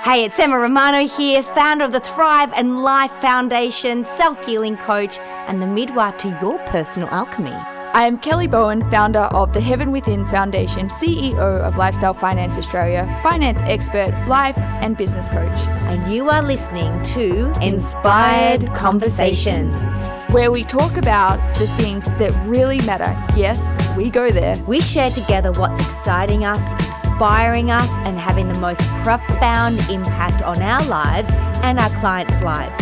Hey, it's Emma Romano here, founder of the Thrive and Life Foundation, self-healing coach, and the midwife to your personal alchemy. I am Kelly Bowen, founder of the Heaven Within Foundation, CEO of Lifestyle Finance Australia, finance expert, life and business coach. And you are listening to Inspired Conversations, where we talk about the things that really matter. Yes, we go there. We share together what's exciting us, inspiring us, and having the most profound impact on our lives and our clients' lives.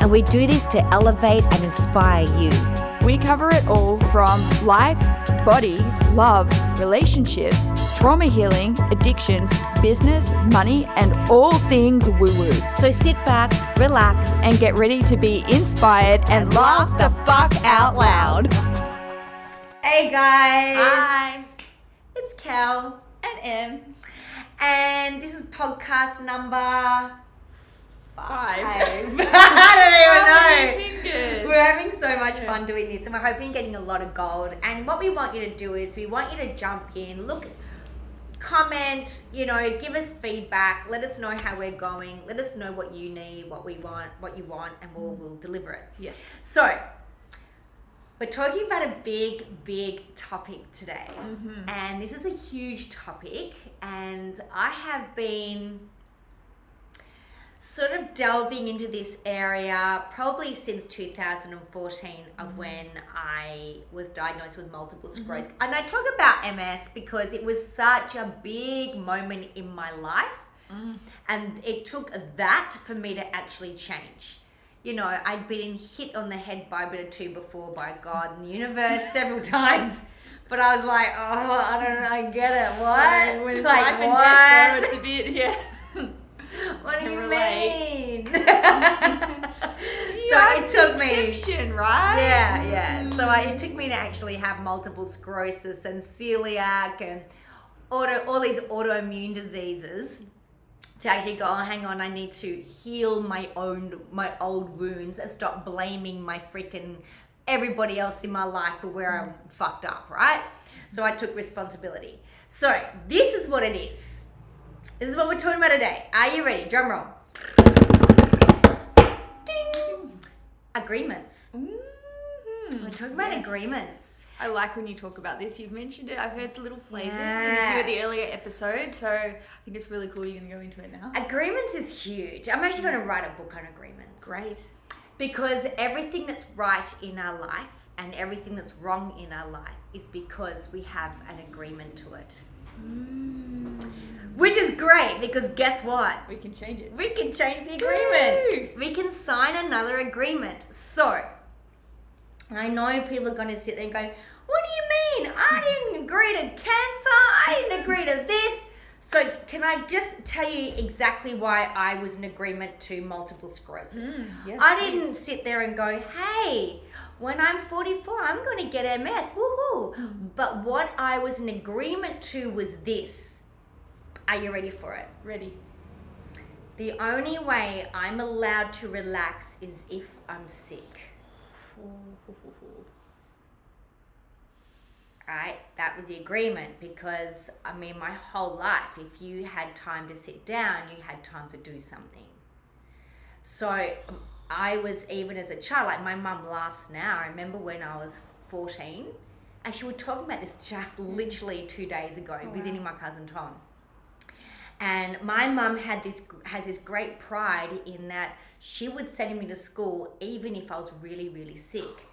And we do this to elevate and inspire you. We cover it all from life, body, love, relationships, trauma healing, addictions, business, money, and all things woo-woo. So sit back, relax, and get ready to be inspired and laugh the fuck out loud. Hey guys. Hi. It's Kel. And Em. And this is podcast number 5. I don't even know. We're having so much fun doing this, and we're hoping you're getting a lot of gold. And what we want you to do is we want you to jump in, look, comment, give us feedback, let us know how we're going, let us know what you need, what you want, and we'll deliver it. Yes. So we're talking about a big topic today. And this is a huge topic, and I have been sort of delving into this area probably since 2014 of when I was diagnosed with multiple sclerosis. And I talk about MS because it was such a big moment in my life. And it took that for me to actually change. I'd been hit on the head by a bit of 2 before by God and the universe several times. But I was like, I don't know, I get it. What? When it's like, life and what? death, it's a bit, yeah. What do you relate. mean? So it took me, conception, right? Yeah. So it took me to actually have multiple sclerosis and celiac and all these autoimmune diseases to actually go, hang on, I need to heal my old wounds and stop blaming my freaking everybody else in my life for where I'm fucked up, right? So I took responsibility. So this is what it is. This is what we're talking about today. Are you ready? Drum roll. Ding. Agreements. We're talking about agreements. I like when you talk about this. You've mentioned it. I've heard the little flavors Yes. in the earlier episode, so I think it's really cool you're going to go into it now. Agreements is huge. I'm actually going to write a book on agreements. Great. Because everything that's right in our life and everything that's wrong in our life is because we have an agreement to it. Which is great, because guess what? We can change it. We can change the agreement. Woo! We can sign another agreement. So, I know people are going to sit there and go, what do you mean? I didn't agree to cancer. I didn't agree to this. So, can I just tell you exactly why I was in agreement to multiple sclerosis? Yes, I didn't sit there and go, hey, when I'm 44, I'm going to get MS. Woohoo. But what I was in agreement to was this. Are you ready for it? Ready. The only way I'm allowed to relax is if I'm sick. Right? That was the agreement, because, my whole life, if you had time to sit down, you had time to do something. So I was, even as a child, like my mum laughs now. I remember when I was 14, and she was talking about this just literally 2 days ago, visiting my cousin Tom. And my mum has this great pride in that she would send me to school even if I was really, really sick.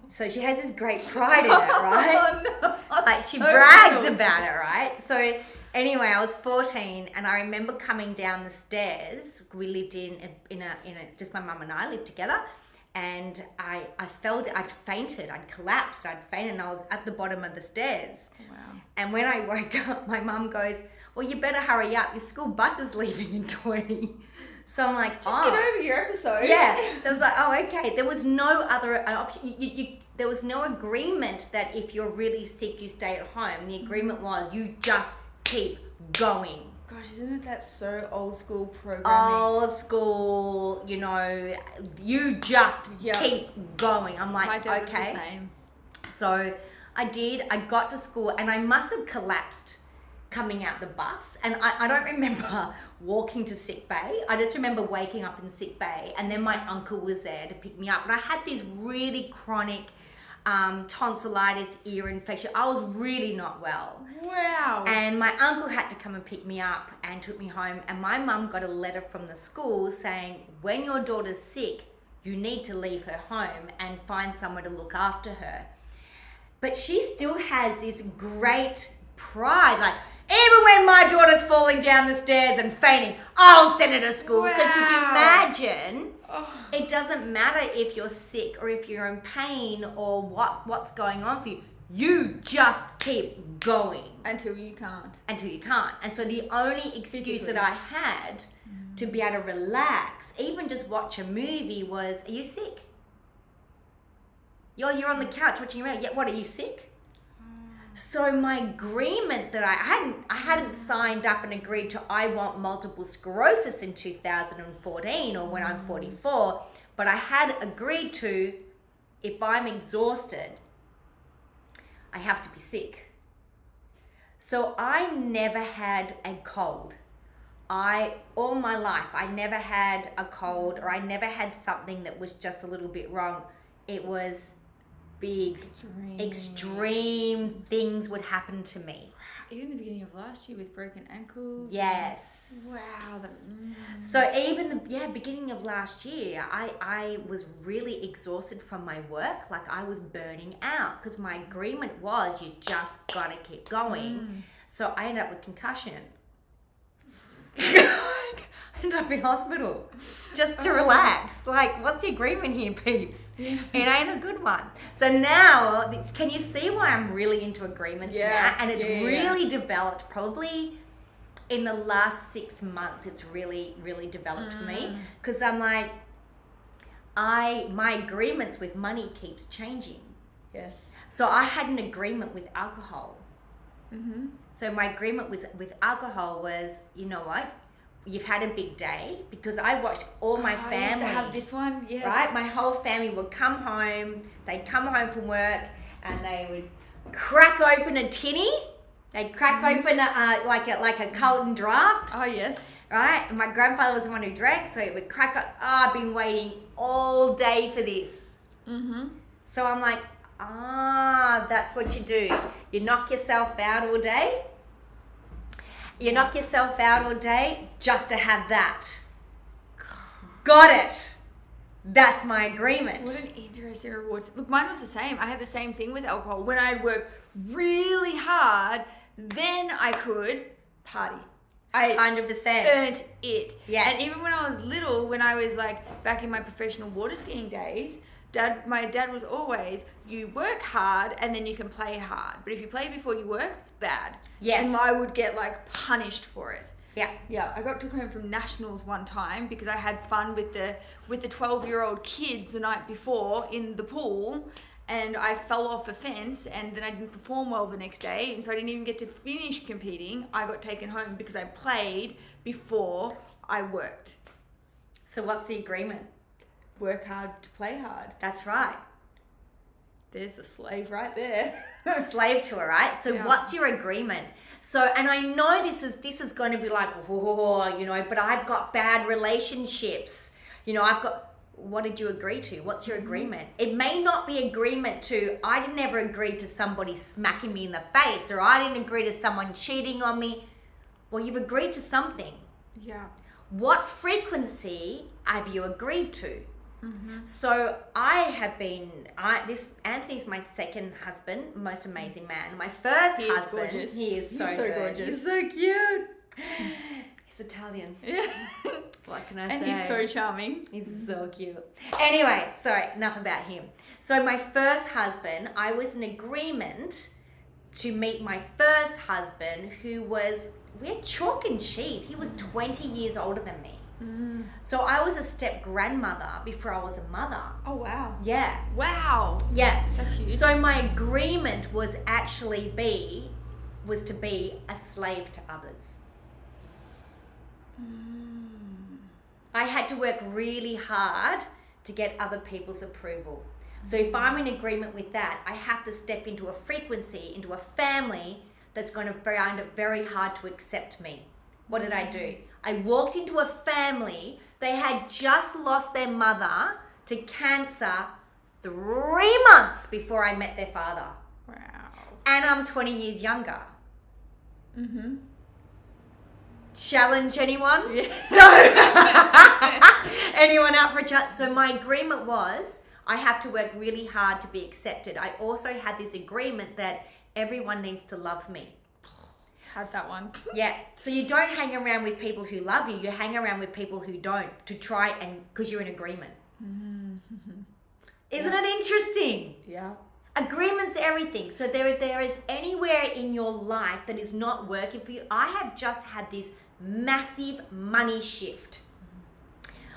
So she has this great pride in it, right? No, like she so brags real. about it, right? So anyway, I was 14, and I remember coming down the stairs. We lived in a just my mum and I lived together, and I felt it. I'd fainted. I'd collapsed. I'd fainted, and I was at the bottom of the stairs. Wow. And when I woke up, my mum goes, well, you better hurry up. Your school bus is leaving in 20. So I'm like, Just get over your episode. Yeah. So I was like, oh, okay. There was no other option. There was no agreement that if you're really sick, you stay at home. The agreement was you just keep going. Gosh, isn't that so old school programming? Old school, you just keep going. I'm like, My dad okay. was the same. So I did. I got to school, and I must have collapsed coming out the bus, and I don't remember walking to sick bay. I just remember waking up in sick bay, and then my uncle was there to pick me up. And I had this really chronic tonsillitis, ear infection. I was really not well. Wow. And my uncle had to come and pick me up and took me home. And my mum got a letter from the school saying, when your daughter's sick, you need to leave her home and find somewhere to look after her. But she still has this great pride, like, even when my daughter's falling down the stairs and fainting, I'll send her to school. Wow. So could you imagine? It doesn't matter if you're sick or if you're in pain or what's going on for you. You just keep going. Until you can't. And so the only excuse that I had to be able to relax, even just watch a movie, was, are you sick? You're on the couch watching around. Yeah, what, are you sick? So my agreement that I hadn't signed up and agreed to I want multiple sclerosis in 2014 or when I'm 44, but I had agreed to, if I'm exhausted, I have to be sick. So I never had a cold. All my life, I never had a cold, or I never had something that was just a little bit wrong. It was big, extreme things would happen to me. Even the beginning of last year with broken ankles. Yes. Wow. So even beginning of last year, I was really exhausted from my work. Like, I was burning out because my agreement was you just gotta keep going. So I ended up with concussion. I ended up in hospital just to relax. Like, what's the agreement here, peeps? Yeah. It ain't a good one. So now, can you see why I'm really into agreements now? And it's really developed probably in the last 6 months. It's really, really developed for me, because I'm like, my agreements with money keeps changing. Yes. So I had an agreement with alcohol. So my agreement with alcohol was, you know what? You've had a big day, because I watched all my family. I used to have this one, yes. Right? My whole family would come home. They'd come home from work and they would crack open a tinny. They'd crack open like a Carlton draft. Oh, yes. Right? And my grandfather was the one who drank, so it would crack up. I've been waiting all day for this. So I'm like, that's what you do. You knock yourself out all day. You knock yourself out all day just to have that. Got it. That's my agreement. What an interesting reward. Look, mine was the same. I had the same thing with alcohol. When I'd work really hard, then I could party. I 100% earned it. Yes. And even when I was little, when I was like back in my professional water skiing days, my dad was always, you work hard and then you can play hard. But if you play before you work, it's bad. Yes. And I would get like punished for it. Yeah. Yeah. I got took home from nationals one time because I had fun with the 12-year-old kids the night before in the pool, and I fell off a fence, and then I didn't perform well the next day, and so I didn't even get to finish competing. I got taken home because I played before I worked. So what's the agreement? Work hard to play hard. That's right. There's the slave right there. Slave to it, right? So what's your agreement? So, and I know this is going to be like, but I've got bad relationships. What did you agree to? What's your agreement? It may not be agreement to, I didn't ever agree to somebody smacking me in the face, or I didn't agree to someone cheating on me. Well, you've agreed to something. Yeah. What frequency have you agreed to? So Anthony's my second husband, most amazing man. My first husband, gorgeous. He is so gorgeous. He's so cute. He's Italian. Yeah. What can I say? And he's so charming. He's so cute. Anyway, sorry, enough about him. So my first husband, I was in agreement to meet my first husband, who was, we had chalk and cheese. He was 20 years older than me. So I was a step grandmother before I was a mother. Oh, wow. Yeah. Wow. Yeah. That's huge. So my agreement was to be a slave to others. I had to work really hard to get other people's approval. So if I'm in agreement with that, I have to step into a frequency, into a family that's going to find it very hard to accept me. What did I do? I walked into a family. They had just lost their mother to cancer 3 months before I met their father. Wow. And I'm 20 years younger. Mm-hmm. Challenge anyone? Yeah. So, anyone out for a chat? So my agreement was I have to work really hard to be accepted. I also had this agreement that everyone needs to love me. Had that one. Yeah. So you don't hang around with people who love you. You hang around with people who don't, to try and, because you're in agreement. Mm-hmm. Isn't it interesting? Yeah. Agreement's everything. So there is anywhere in your life that is not working for you. I have just had this massive money shift.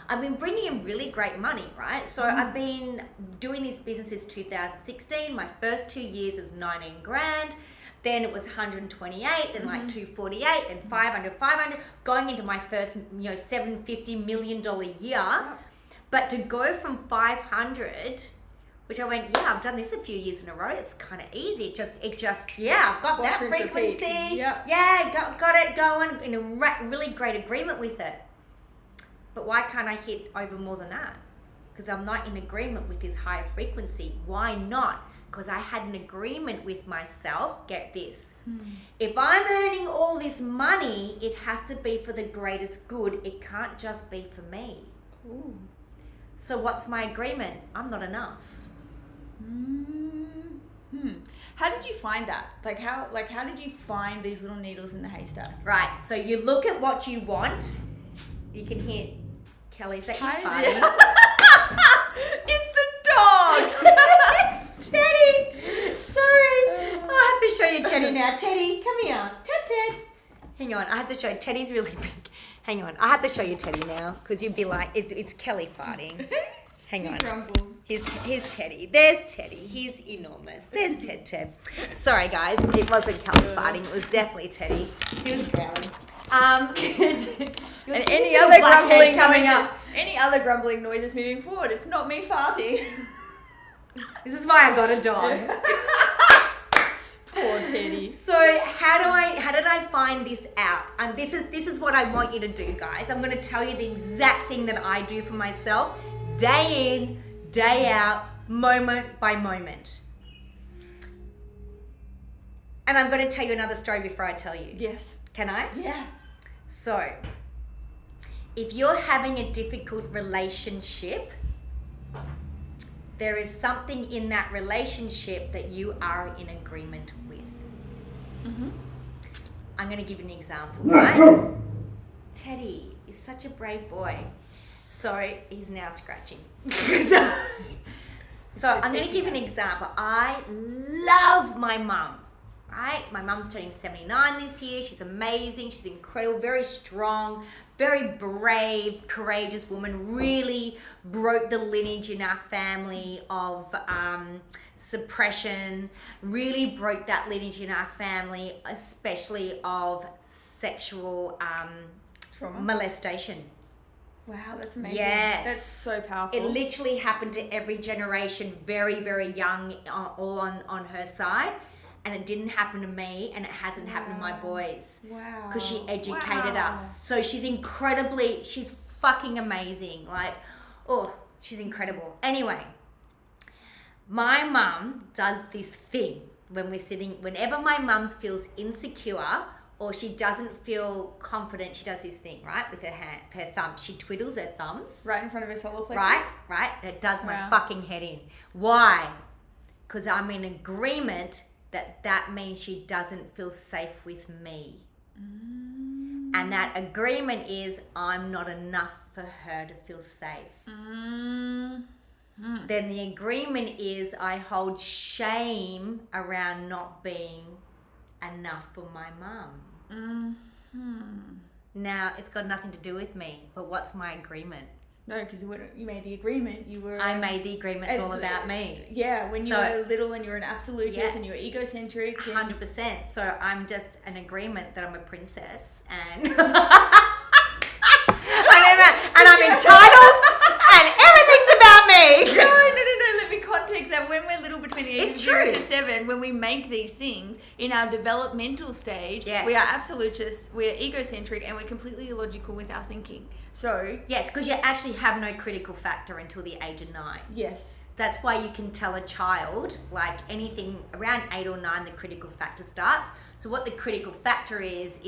I've been bringing in really great money, right? So I've been doing this business since 2016. My first 2 years was 19 grand. Then it was 128, then like 248, then 500, going into my first, $750 million year. But to go from 500, which I went, yeah, I've done this a few years in a row. It's kind of easy. It just, I've got that frequency. Yep. Yeah, got it going in a really great agreement with it. But why can't I hit over more than that? Because I'm not in agreement with this higher frequency. Why not? Because I had an agreement with myself. Get this. If I'm earning all this money, it has to be for the greatest good. It can't just be for me. Ooh. So what's my agreement? I'm not enough. How did you find that? How did you find these little needles in the haystack? Right. So you look at what you want. You can hear Kelly's actually Hi, farting. It's the dog. It's Teddy. Sorry. Oh, I have to show you Teddy now. Teddy, come here. Ted. Hang on. I have to show you. Teddy's really big. Hang on. I have to show you Teddy now because you'd be like, it's Kelly farting. Hang on. Here's Teddy. There's Teddy. He's enormous. There's Ted. Sorry, guys. It wasn't Kelly farting. It was definitely Teddy. He was growling. And any other grumbling coming up. Any other grumbling noises moving forward. It's not me farting. This is why I got a dog. Poor Teddy. So how did I find this out? And this is what I want you to do, guys. I'm going to tell you the exact thing that I do for myself, day in, day out, moment by moment. And I'm going to tell you another story before I tell you. Yes. Can I? Yeah. So, if you're having a difficult relationship, there is something in that relationship that you are in agreement with. Mm-hmm. I'm going to give you an example, right? Teddy is such a brave boy. So, he's now scratching. So, I'm going to give you an example. I love my mum. Right? My mum's turning 79 this year. She's amazing. She's incredible, very strong, very brave, courageous woman. Really broke the lineage in our family of suppression. Really broke that lineage in our family, especially of sexual trauma, molestation. Wow, that's amazing. Yes. That's so powerful. It literally happened to every generation, very, very young, all on her side. And it didn't happen to me, and it hasn't happened to my boys. Wow. Because she educated us. So she's fucking amazing. She's incredible. Anyway, my mum does this thing whenever my mum feels insecure or she doesn't feel confident, she does this thing, right? With her thumb. She twiddles her thumbs. Right in front of her solar plexus? Right. It does my fucking head in. Why? Because I'm in agreement that means she doesn't feel safe with me. And that agreement is I'm not enough for her to feel safe. Then the agreement is I hold shame around not being enough for my mum. Now, it's got nothing to do with me, but what's my agreement? No, because you made the agreement. I made the agreement. It's all about me. Yeah, when you were little and you were an absolutist and you were egocentric. 100%. So I'm just an agreement that I'm a princess and and I'm entitled and everything's about me. No. Let me context that when we're little, between the ages of 0 to 7, when we make these things, in our developmental stage, Yes. we are absolutists, we're egocentric, and we're completely illogical with our thinking. So Yes, because you actually have no critical factor until the age of 9. yes. That's why you can tell a child, like anything around 8 or 9, the critical factor starts. So what the critical factor is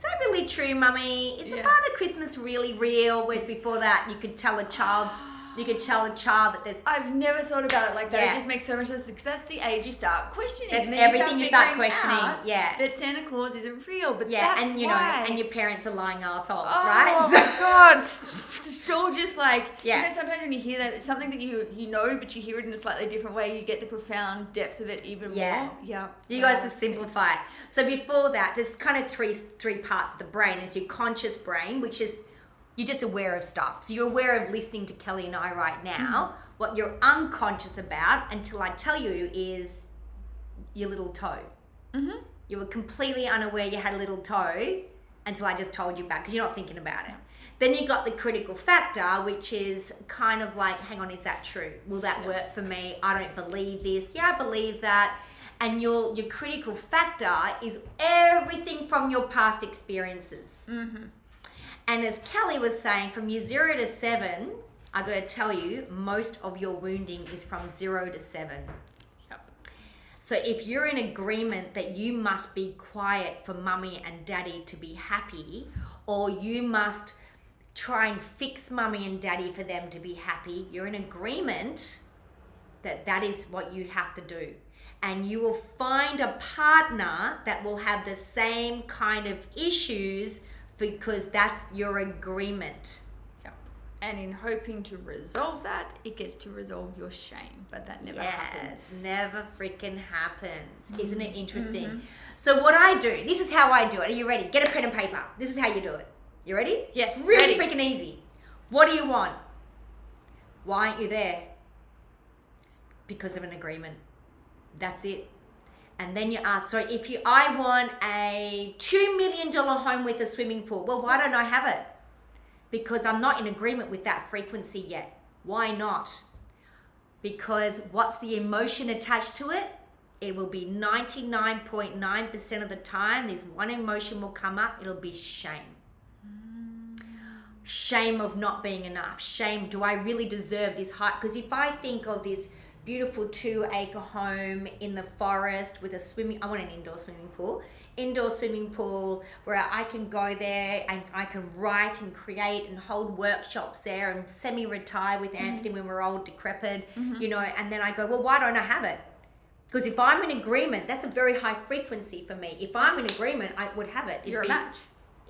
that really true, mummy? Is the Father Christmas really real? Whereas before that, you could tell a child that there's... I've never thought about it like that. Yeah. It just makes so much sense because that's the age you start questioning. That's And then everything you start figuring questioning, out yeah. that Santa Claus isn't real, but Yeah, that's and you why. know, and your parents are lying assholes, Oh right? my God! It's all just like, Yeah. you know, sometimes when you hear that, it's something that you know, but you hear it in a slightly different way, you get the profound depth of it even Yeah. more. Yeah. You guys to simplify it. So before that, there's kind of three parts of the brain. There's your conscious brain, which is you're just aware of stuff. So you're aware of listening to Kelly and I right now. Mm-hmm. What you're unconscious about until I tell you is your little toe. Mm-hmm. You were completely unaware you had a little toe until I just told you about, because you're not thinking about it. Then you got the critical factor, which is kind of like, hang on, is that true? Will that work for me? I don't believe this. Yeah, I believe that. And your critical factor is everything from your past experiences. Mm-hmm. And as Kelly was saying, from year 0 to 7, I got to tell you, most of your wounding is from 0 to 7. Yep. So if you're in agreement that you must be quiet for mummy and daddy to be happy, or you must try and fix mummy and daddy for them to be happy, you're in agreement that that is what you have to do. And you will find a partner that will have the same kind of issues because that's your agreement. Yep. And in hoping to resolve that, it gets to resolve your shame, but that never happens. Never freaking happens. Mm-hmm. Isn't it interesting? Mm-hmm. So what I do, this is how I do it. Are you ready? Get a pen and paper. This is how you do it. You ready? Yes, Really ready. freaking easy. What do you want? Why aren't you there? Because of an agreement. That's it. And then you ask, so I want a $2 million home with a swimming pool. Well, why don't I have it? Because I'm not in agreement with that frequency yet. Why not? Because what's the emotion attached to it? It will be 99.9% of the time, there's one emotion will come up. It'll be shame. Shame of not being enough. Shame, do I really deserve this height? Because if I think of this beautiful 2-acre home in the forest with I want an indoor swimming pool where I can go there and I can write and create and hold workshops there and semi-retire with Anthony when we're old, decrepit, you know, and then I go, well, why don't I have it? Because if I'm in agreement, that's a very high frequency for me. If I'm in agreement, I would have it. You're a match.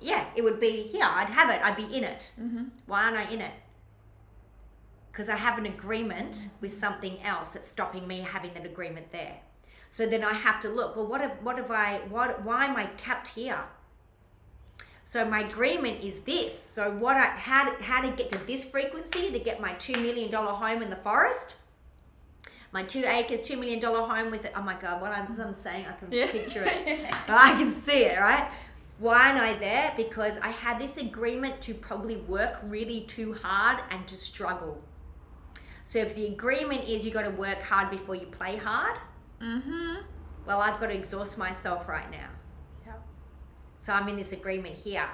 Yeah, it would be here. I'd have it. I'd be in it. Mm-hmm. Why aren't I in it? Because I have an agreement with something else that's stopping me having that agreement there. So then I have to look, well, why am I capped here? So my agreement is this. So how to get to this frequency to get my $2 million home in the forest? My 2 acres, $2 million home with it. Oh my God, what I'm saying, I can picture it. I can see it, right? Why aren't I there? Because I had this agreement to probably work really too hard and to struggle. So if the agreement is you got to work hard before you play hard, well, I've got to exhaust myself right now. Yep. So I'm in this agreement here.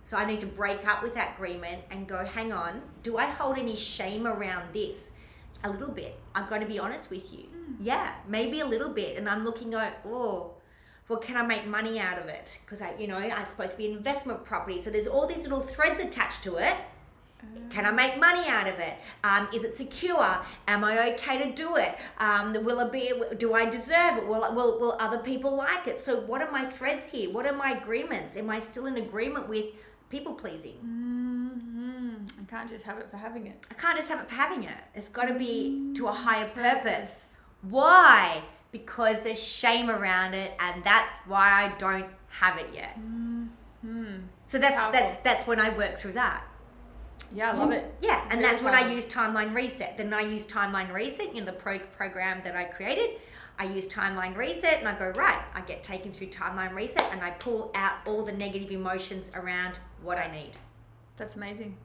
So I need to break up with that agreement and go, hang on, do I hold any shame around this? A little bit. I'm going to be honest with you. Yeah, maybe a little bit. And I'm looking at, well, can I make money out of it? Because I'm supposed to be an investment property. So there's all these little threads attached to it. Can I make money out of it? Is it secure? Am I okay to do it? Do I deserve it? Will other people like it? So what are my threads here? What are my agreements? Am I still in agreement with people pleasing? I can't just have it for having it. I can't just have it for having it. It's got to be to a higher purpose. Why? Because there's shame around it, and that's why I don't have it yet. So that's when I work through that. Yeah, I love it. Yeah, and Really that's when I powerful. use Timeline Reset. Then I use Timeline Reset, the program that I created. I use Timeline Reset and I go, right, I get taken through Timeline Reset and I pull out all the negative emotions around what I need. That's amazing.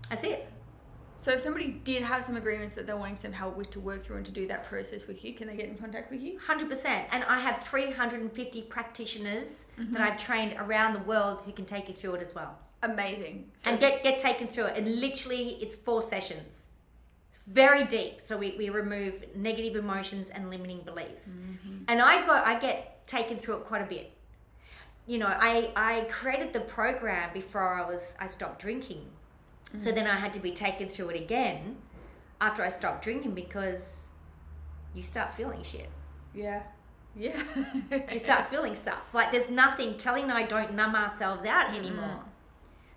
That's it. So if somebody did have some agreements that they're wanting some help with to work through and to do that process with you, can they get in contact with you? 100%. And I have 350 practitioners that I've trained around the world who can take you through it as well. Amazing. So And get taken through it. And literally, it's 4 sessions. It's very deep. So we remove negative emotions and limiting beliefs. And I get taken through it quite a bit. You know, I created the program before I stopped drinking. So then I had to be taken through it again after I stopped drinking, because you start feeling shit. Yeah. You start feeling stuff. Like, there's nothing, Kelly and I don't numb ourselves out anymore.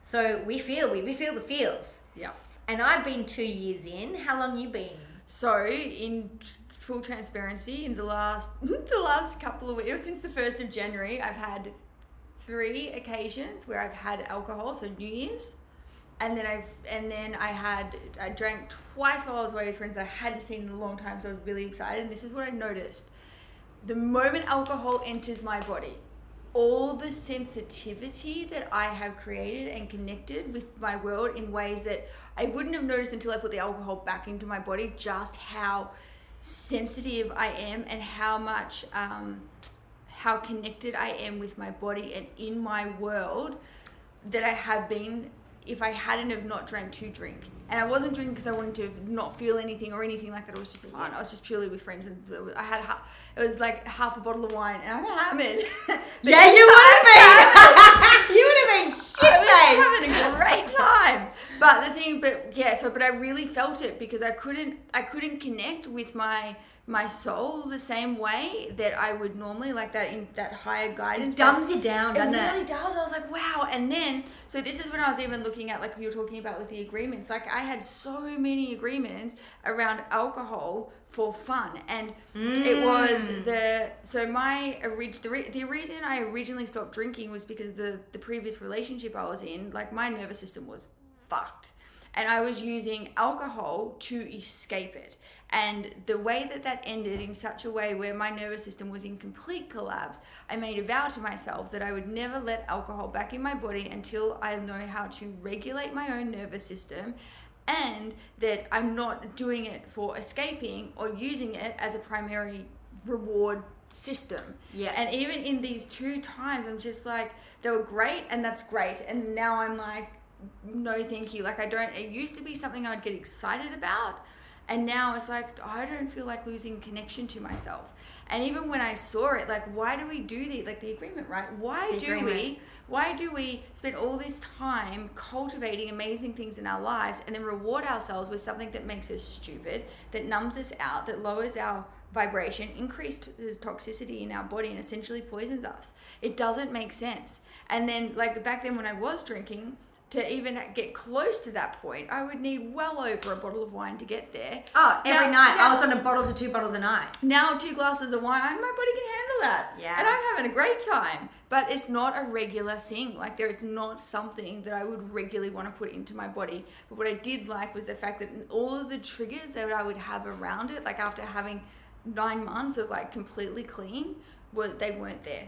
So we feel the feels. Yeah. And I've been 2 years in. How long you been? So in full transparency, in the last couple of weeks, since the 1st of January, I've had 3 occasions where I've had alcohol, so New Year's. And then I drank twice while I was away with friends that I hadn't seen in a long time, so I was really excited. And this is what I noticed. The moment alcohol enters my body, all the sensitivity that I have created and connected with my world in ways that I wouldn't have noticed until I put the alcohol back into my body, just how sensitive I am and how much, how connected I am with my body and in my world that I have been if I hadn't have not drank to drink. And I wasn't drinking because I wanted to not feel anything or anything like that. It was just fun. I was just purely with friends, and I had it was like half a bottle of wine, and I'm hammered. Yeah, you would have been. You would have been shit I was having a great time. But I really felt it because I couldn't connect with my soul the same way that I would normally, like that in that higher guidance. It dumbs you down, doesn't it? It really does. I was like, wow. And then, so this is when I was even looking at, like you were talking about with the agreements. Like, I had so many agreements around alcohol for fun, and it was the reason I originally stopped drinking was because the previous relationship I was in, like, my nervous system was fucked, and I was using alcohol to escape it. And the way that ended in such a way where my nervous system was in complete collapse, I made a vow to myself that I would never let alcohol back in my body until I know how to regulate my own nervous system, and that I'm not doing it for escaping or using it as a primary reward system. Yeah. And even in these 2 times, I'm just like, they were great, and that's great. And now I'm like, no, thank you. Like, it used to be something I would get excited about. And now it's like, I don't feel like losing connection to myself. And even when I saw it, like, why do we do the agreement, right? Why do we spend all this time cultivating amazing things in our lives and then reward ourselves with something that makes us stupid, that numbs us out, that lowers our vibration, increases toxicity in our body, and essentially poisons us? It doesn't make sense. And then, like, back then when I was drinking, to even get close to that point, I would need well over a bottle of wine to get there. Oh, every night. I was on a bottle to 2 bottles a night. Now 2 glasses of wine, my body can handle that. Yeah. And I'm having a great time. But it's not a regular thing. Like, it's not something that I would regularly want to put into my body. But what I did like was the fact that all of the triggers that I would have around it, like after having 9 months of like completely clean, they weren't there.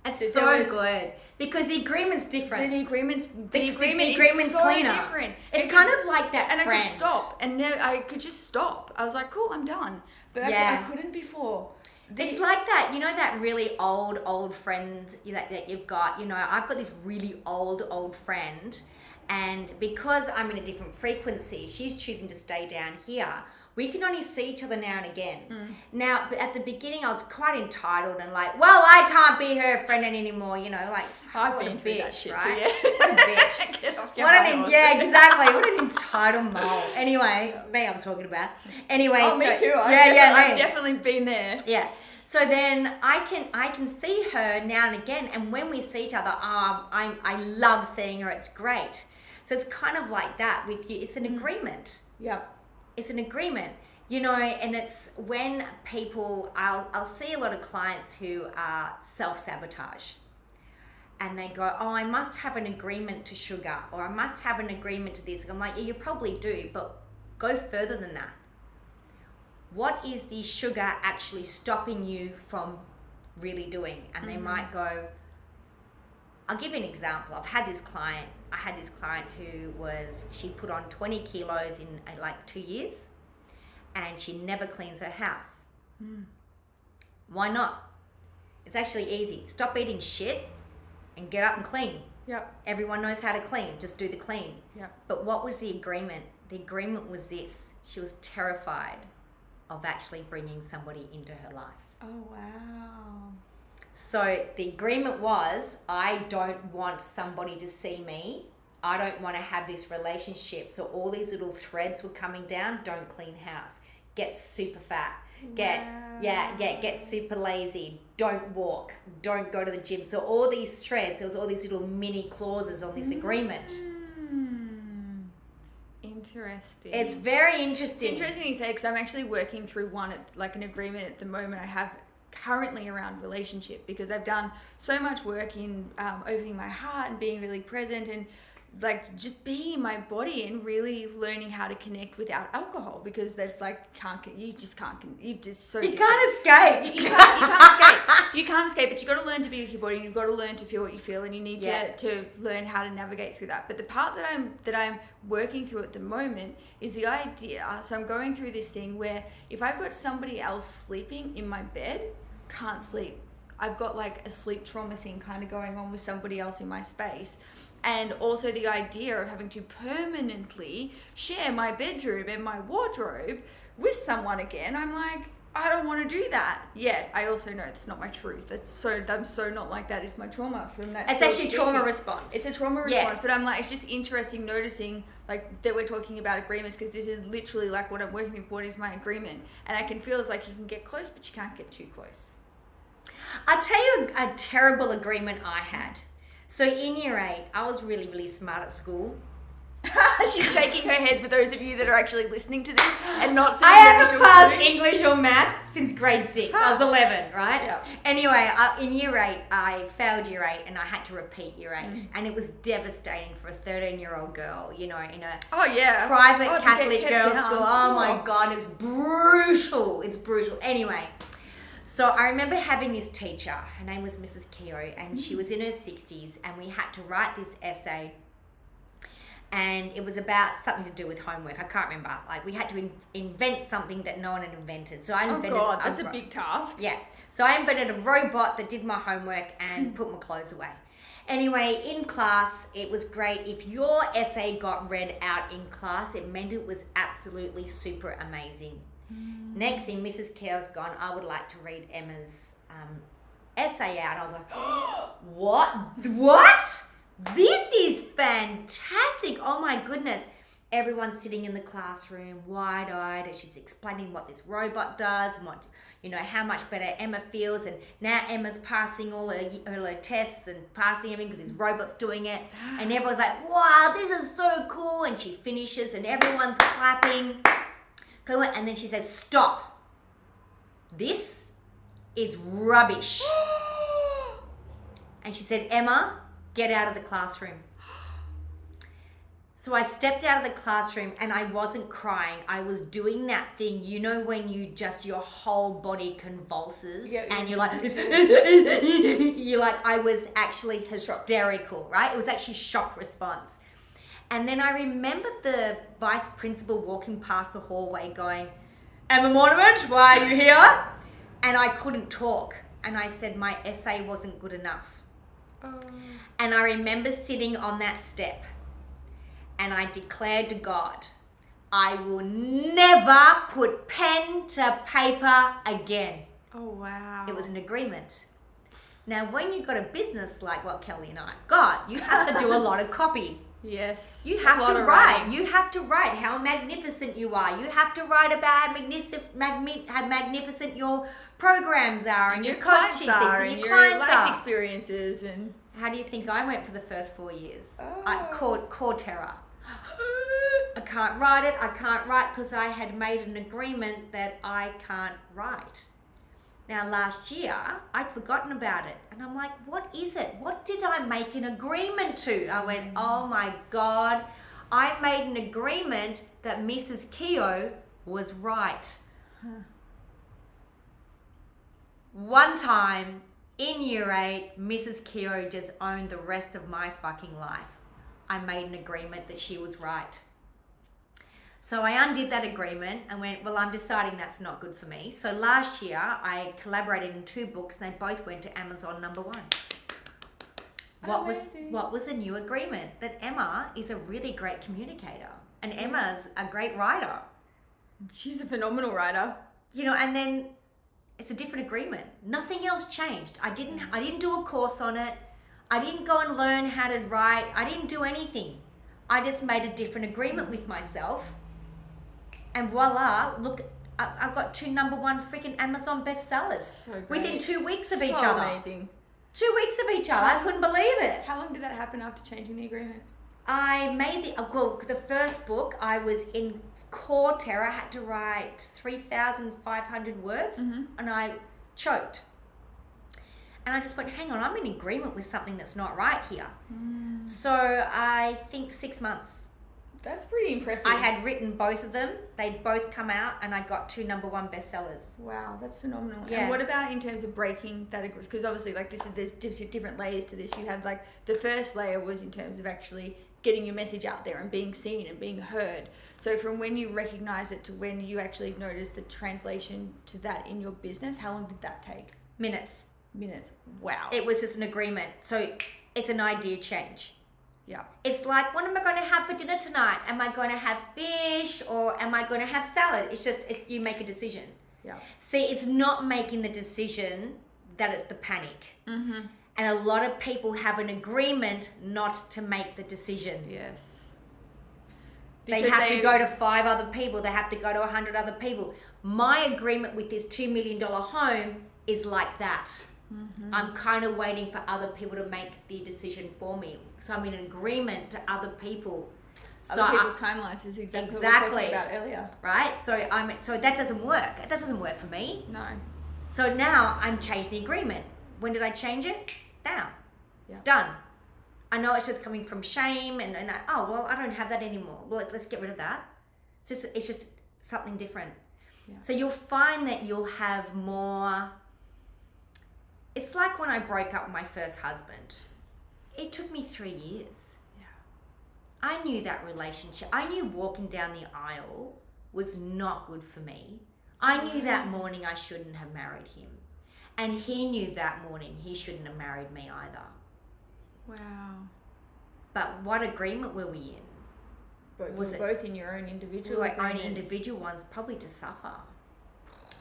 It's so good because the agreement's different. The agreement's so cleaner. Different. It's kind of like that. And friend. I could stop, and I could just stop. I was like, cool, I'm done. But I couldn't before. It's like that, you know, that really old friend that you've got. You know, I've got this really old friend, and because I'm in a different frequency, she's choosing to stay down here. We can only see each other now and again. Now, but at the beginning, I was quite entitled and like, well, I can't be her friend anymore. You know, like, what a bitch, right? What a bitch. Yeah, exactly. What an entitled mole. Anyway, me I'm talking about. Anyway, me too. I've definitely been there. Yeah. So then I can see her now and again, and when we see each other, I love seeing her. It's great. So it's kind of like that with you. It's an agreement. Yeah. It's an agreement, you know, and it's when people, I'll see a lot of clients who are self-sabotage, and they go, oh, I must have an agreement to sugar, or I must have an agreement to this. I'm like, yeah, you probably do, but go further than that. What is the sugar actually stopping you from really doing? And they might go, I'll give you an example. I had this client she put on 20 kilos in like 2 years, and she never cleans her house. Why not? It's actually easy. Stop eating shit and get up and clean. Yep. Everyone knows how to clean. Just do the clean. Yep. But what was the agreement? The agreement was this. She was terrified of actually bringing somebody into her life. Oh, wow. So the agreement was, I don't want somebody to see me. I don't want to have this relationship. So all these little threads were coming down. Don't clean house. Get super fat. Get super lazy. Don't walk. Don't go to the gym. So all these threads, there was all these little mini clauses on this agreement. Interesting. It's very interesting. It's interesting you say, because I'm actually working through an agreement at the moment I have currently around relationship, because I've done so much work in opening my heart and being really present and like just being in my body and really learning how to connect without alcohol, because there's like you just can't escape. You can't escape, but you got to learn to be with your body, and you've got to learn to feel what you feel, and you need to learn how to navigate through that. But the part that I'm working through at the moment is the idea. So I'm going through this thing where if I've got somebody else sleeping in my bed, can't sleep. I've got like a sleep trauma thing kind of going on with somebody else in my space. And also the idea of having to permanently share my bedroom and my wardrobe with someone again. I'm like, I don't want to do that. Yet I also know that's not my truth. I'm so not like that. It's my trauma from that. It's actually trauma response. It's a trauma response. But I'm like, it's just interesting noticing like that we're talking about agreements, because this is literally like what I'm working with. What is my agreement? And I can feel it's like you can get close, but you can't get too close. I'll tell you a terrible agreement I had. So in year 8, I was really, really smart at school. She's shaking her head for those of you that are actually listening to this and not seeing I haven't passed English or math since grade 6. I was 11, right? Yeah. Anyway, in year 8, I failed year 8 and I had to repeat year 8. And it was devastating for a 13-year-old girl, in a private Catholic girls' school. Oh my God, it's brutal. It's brutal. Anyway. So I remember having this teacher, her name was Mrs. Keogh, and she was in her 60s, and we had to write this essay, and it was about something to do with homework. I can't remember. Like, we had to invent something that no one had invented. So I invented... Oh God, that's a big task. Yeah. So I invented a robot that did my homework and put my clothes away. Anyway, in class, it was great. If your essay got read out in class, it meant it was absolutely super amazing. Next thing, Mrs. Keogh's gone, I would like to read Emma's essay out. And I was like, oh, what? This is fantastic. Oh my goodness. Everyone's sitting in the classroom wide-eyed as she's explaining what this robot does and what, how much better Emma feels. And now Emma's passing all her tests and passing everything because this robot's doing it. And everyone's like, wow, this is so cool. And she finishes and everyone's clapping. And then she says, stop. This is rubbish. And she said, Emma, get out of the classroom. So I stepped out of the classroom and I wasn't crying. I was doing that thing, when your whole body convulses and you're like, I was actually hysterical, right? It was actually shock response. And then I remembered the vice principal walking past the hallway going, Emma Mortimer, why are you here? And I couldn't talk. And I said my essay wasn't good enough. Oh. And I remember sitting on that step and I declared to God, I will never put pen to paper again. Oh, wow. It was an agreement. Now, when you've got a business like what Kelly and I got, you have to do a lot of copy. Yes. You have to write. You have to write how magnificent you are. You have to write about how magnificent your programs are and your coaching things and your clients life experiences. And how do you think I went for the first 4 years? Oh. I caught core terror. I can't write it. I can't write because I had made an agreement that I can't write. Now, last year, I'd forgotten about it. And I'm like, what is it? What did I make an agreement to? I went, oh my God. I made an agreement that Mrs. Keogh was right. One time, in year 8, Mrs. Keogh just owned the rest of my fucking life. I made an agreement that she was right. So I undid that agreement and went, well, I'm deciding that's not good for me. So last year, I collaborated in 2 books and they both went to Amazon #1. What was the new agreement? That Emma is a really great communicator and Emma's a great writer. She's a phenomenal writer. You know, and then it's a different agreement. Nothing else changed. I didn't do a course on it. I didn't go and learn how to write. I didn't do anything. I just made a different agreement with myself. And voila, look, I've got 2 #1 freaking Amazon bestsellers So great. within 2 weeks of each So other. amazing. 2 weeks of each other. I couldn't believe it. How long did that happen after changing the agreement? I made the first book. I was in core terror. I had to write 3,500 words and I choked. And I just went, hang on, I'm in agreement with something that's not right here. So I think 6 months. That's pretty impressive. I had written both of them. They'd both come out and I got 2 #1 bestsellers. Wow, that's phenomenal. Yeah. And what about in terms of breaking that agreement? Because obviously, like there's different layers to this. You had like the first layer was in terms of actually getting your message out there and being seen and being heard. So from when you recognize it to when you actually notice the translation to that in your business, how long did that take? Minutes. Wow. It was just an agreement. So it's an idea change. Yeah. It's like, what am I going to have for dinner tonight? Am I going to have fish or am I going to have salad? You make a decision. Yeah. See, it's not making the decision that it's the panic. Mm-hmm. And a lot of people have an agreement not to make the decision. Yes. They have to go to 5 other people. They have to go to 100 other people. My agreement with this $2 million home is like that. Mm-hmm. I'm kind of waiting for other people to make the decision for me. So I'm in agreement to other people. Other people's timelines is exactly what we were talking about earlier. Right? So that doesn't work. That doesn't work for me. No. So now I'm changing the agreement. When did I change it? Now. Yeah. It's done. I know it's just coming from shame and I don't have that anymore. Well, let's get rid of that. It's just something different. Yeah. So you'll find that you'll have more. It's like when I broke up with my first husband. It took me 3 years. Yeah. I knew that relationship. I knew walking down the aisle was not good for me. I knew that morning I shouldn't have married him. And he knew that morning he shouldn't have married me either. Wow. But what agreement were we in? Both in your own individual own individual ones, probably to suffer.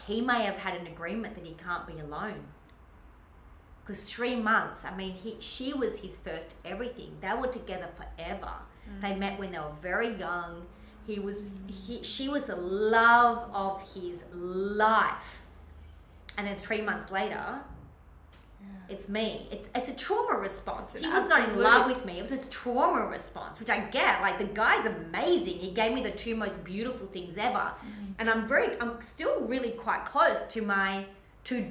He may have had an agreement that he can't be alone. Because 3 months, she was his first everything. They were together forever. Mm. They met when they were very young. She was the love of his life. And then 3 months later, it's me. It's a trauma response. He was not in love with me. It was a trauma response, which I get. Like, the guy's amazing. He gave me the 2 most beautiful things ever. Mm. And I'm still really quite close to my 2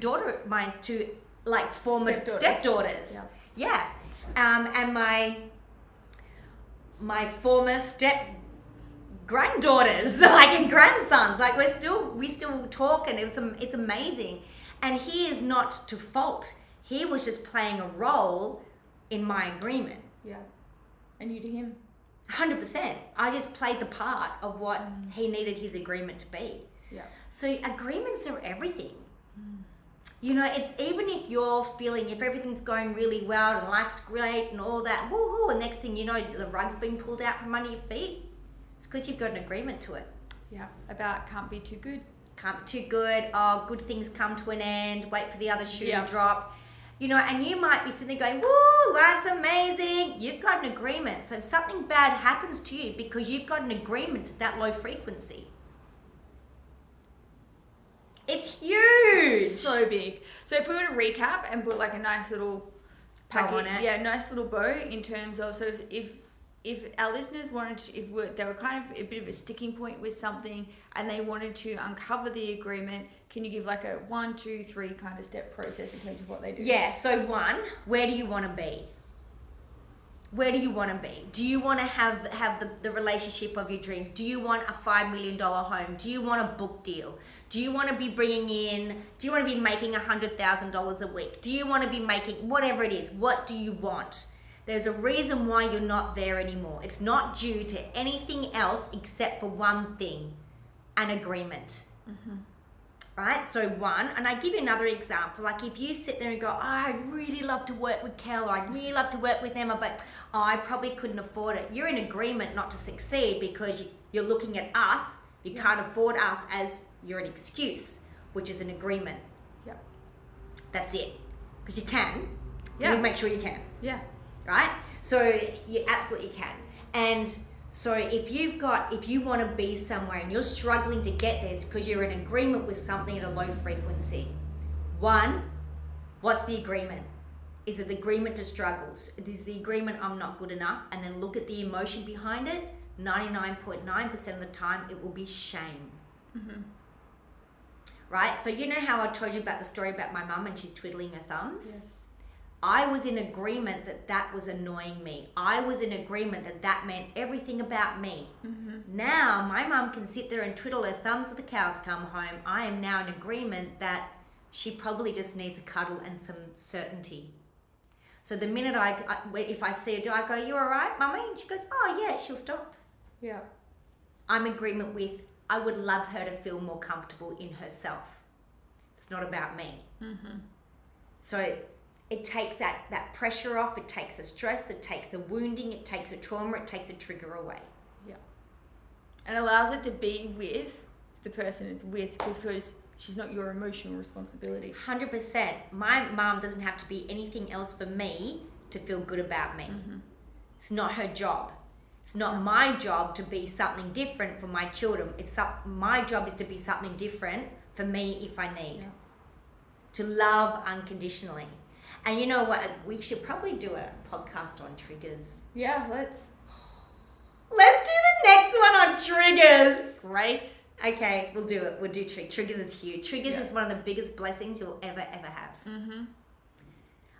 former stepdaughters. Yeah. And my former granddaughters, and grandsons. Like, we still talk, and it's amazing. And he is not to fault. He was just playing a role in my agreement. Yeah. And you to him. 100%. I just played the part of what he needed his agreement to be. Yeah. So agreements are everything. You know, it's even if you're feeling, if everything's going really well and life's great and all that, woohoo, and next thing you know, the rug's being pulled out from under your feet, it's because you've got an agreement to it. Yeah, about can't be too good. Can't be too good. Oh, good things come to an end. Wait for the other shoe to drop. You know, and you might be sitting there going, woo, life's amazing. You've got an agreement. So if something bad happens to you because you've got an agreement to that low frequency, it's huge. So big. So if we were to recap and put like a nice little bow on it. Yeah, nice little bow in terms of, so if our listeners wanted to, they were kind of a bit of a sticking point with something and they wanted to uncover the agreement, can you give like a 1, 2, 3 kind of step process in terms of what they do? Yeah, so 1, where do you want to be? Where do you want to be? Do you want to have the relationship of your dreams? Do you want a $5 million home? Do you want a book deal? Do you want to be do you want to be making $100,000 a week? Do you want to be making whatever it is? What do you want? There's a reason why you're not there anymore. It's not due to anything else except for one thing, an agreement. Right? So one, and I give you another example. Like if you sit there and go, I'd really love to work with Kel, or I'd really love to work with Emma, but I probably couldn't afford it. You're in agreement not to succeed because you're looking at us. You can't afford us as you're an excuse, which is an agreement. Yeah. That's it. Because you can. Yeah. You make sure you can. Yeah. Right? So you absolutely can. And so if you want to be somewhere and you're struggling to get there, it's because you're in agreement with something at a low frequency. One, what's the agreement? Is it the agreement to struggles? Is the agreement I'm not good enough? And then look at the emotion behind it. 99.9% of the time, it will be shame. Right? So you know how I told you about the story about my mum and she's twiddling her thumbs? Yes. I was in agreement that was annoying me. I was in agreement that meant everything about me. Now, my mum can sit there and twiddle her thumbs till the cows come home. I am now in agreement that she probably just needs a cuddle and some certainty. So the minute if I see her do, I go, you all right, mummy? And she goes, oh yeah, she'll stop. Yeah. I'm in agreement with, I would love her to feel more comfortable in herself. It's not about me. So it takes that pressure off, it takes the stress, it takes the wounding, it takes the trauma, it takes the trigger away. Yeah. And allows it to be with the person it's with because she's not your emotional responsibility. 100%. My mom doesn't have to be anything else for me to feel good about me. It's not her job. It's not my job to be something different for my children. My job is to be something different for me if I need. To love unconditionally. And you know what? We should probably do a podcast on triggers. Yeah, let's do the next one on triggers. Great. Okay, we'll do it. We'll do triggers. Triggers is huge. Triggers is one of the biggest blessings you'll ever have.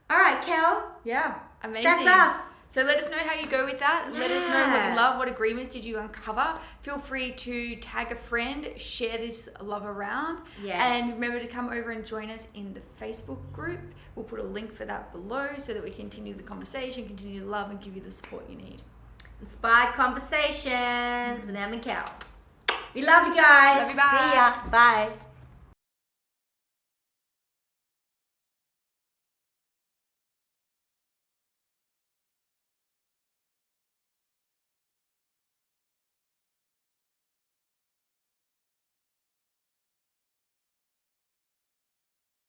All right, Kel. Yeah, amazing. That's us. So let us know how you go with that. Let us know what you love, what agreements did you uncover. Feel free to tag a friend, share this love around. Yes. And remember to come over and join us in the Facebook group. We'll put a link for that below so that we continue the conversation, continue to love and give you the support you need. Inspired Conversations with Em and Kel. We love you guys. Love you, bye. See ya. Bye.